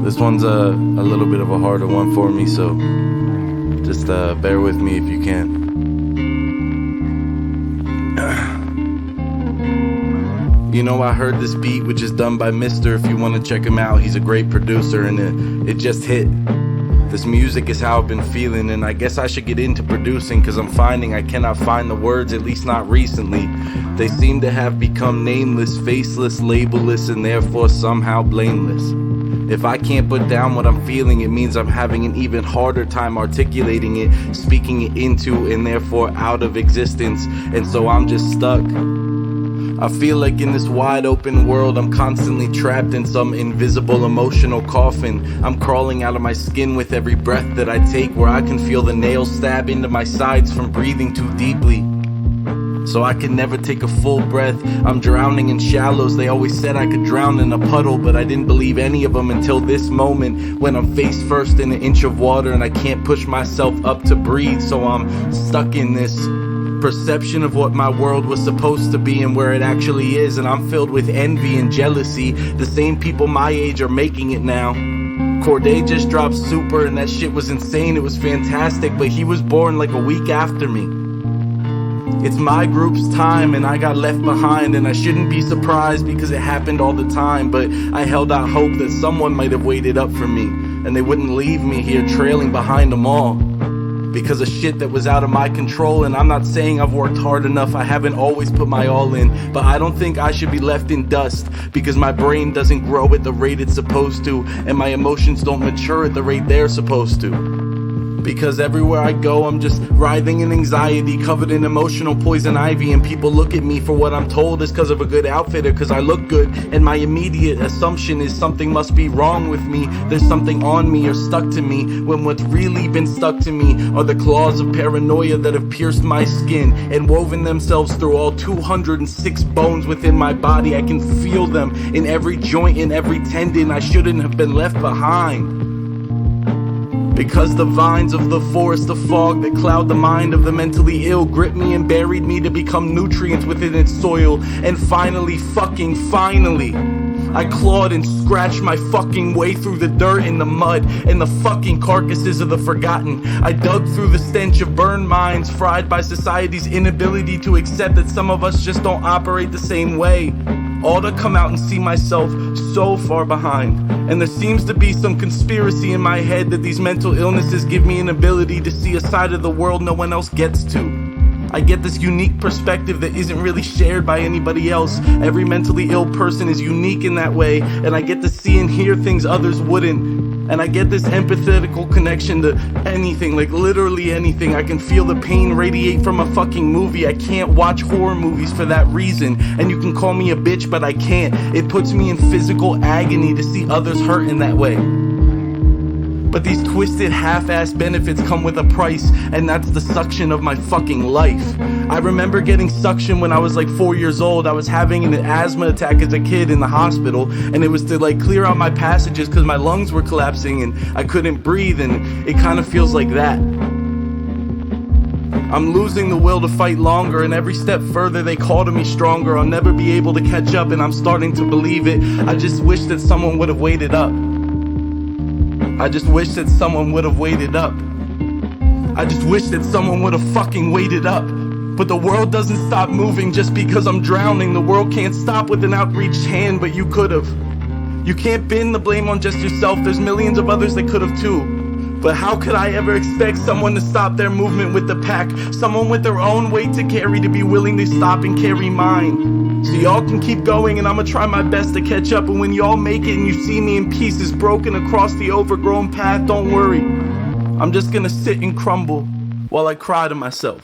This one's a little bit of a harder one for me, so just bear with me if you can. You know, I heard this beat, which is done by Mist3r. If you want to check him out, he's a great producer, and it just hit. This music is how I've been feeling, and I guess I should get into producing, because I'm finding I cannot find the words, at least not recently. They seem to have become nameless, faceless, labelless, and therefore somehow blameless. If I can't put down what I'm feeling, it means I'm having an even harder time articulating it, speaking it into, and therefore out of existence, and so I'm just stuck. I feel like in this wide open world I'm constantly trapped in some invisible emotional coffin. I'm crawling out of my skin with every breath that I take, where I can feel the nails stab into my sides from breathing too deeply. So I can never take a full breath. I'm drowning in shallows. They always said I could drown in a puddle, but I didn't believe any of them until this moment, when I'm face first in an inch of water and I can't push myself up to breathe. So I'm stuck in this perception of what my world was supposed to be and where it actually is, and I'm filled with envy and jealousy. The same people my age are making it now. Corday just dropped Super, and that shit was insane. It was fantastic, but he was born like a week after me. It's my group's time and I got left behind, and I shouldn't be surprised because it happened all the time, but I held out hope that someone might have waited up for me and they wouldn't leave me here trailing behind them all because of shit that was out of my control. And I'm not saying I've worked hard enough, I haven't always put my all in, but I don't think I should be left in dust because my brain doesn't grow at the rate it's supposed to, and my emotions don't mature at the rate they're supposed to. Because everywhere I go, I'm just writhing in anxiety, covered in emotional poison ivy, and people look at me for what I'm told is because of a good outfit or because I look good, and my immediate assumption is something must be wrong with me. There's something on me or stuck to me, when what's really been stuck to me are the claws of paranoia that have pierced my skin and woven themselves through all 206 bones within my body. I can feel them in every joint, in every tendon. I shouldn't have been left behind. Because the vines of the forest of fog that cloud the mind of the mentally ill gripped me and buried me to become nutrients within its soil. And finally, I clawed and scratched my fucking way through the dirt and the mud and the fucking carcasses of the forgotten. I dug through the stench of burned minds, fried by society's inability to accept that some of us just don't operate the same way. All to come out and see myself so far behind. And there seems to be some conspiracy in my head that these mental illnesses give me an ability to see a side of the world no one else gets to. I get this unique perspective that isn't really shared by anybody else. Every mentally ill person is unique in that way, and I get to see and hear things others wouldn't. And I get this empathetical connection to anything, like literally anything. I can feel the pain radiate from a fucking movie. I can't watch horror movies for that reason. And you can call me a bitch, but I can't. It puts me in physical agony to see others hurt in that way. But these twisted half-assed benefits come with a price, and that's the suction of my fucking life. I remember getting suction when I was like 4 years old. I was having an asthma attack as a kid in the hospital, and it was to like clear out my passages because my lungs were collapsing and I couldn't breathe, and it kind of feels like that. I'm losing the will to fight longer, and every step further they call to me stronger. I'll never be able to catch up, and I'm starting to believe it. I just wish that someone would have waited up. I just wish that someone would have waited up. I just wish that someone would have fucking waited up. But the world doesn't stop moving just because I'm drowning. The world can't stop with an outreached hand, but you could have. You can't pin the blame on just yourself. There's millions of others that could have too. But how could I ever expect someone to stop their movement with the pack? Someone with their own weight to carry to be willing to stop and carry mine. So y'all can keep going, and I'ma try my best to catch up. And when y'all make it and you see me in pieces broken across the overgrown path, don't worry. I'm just gonna sit and crumble while I cry to myself.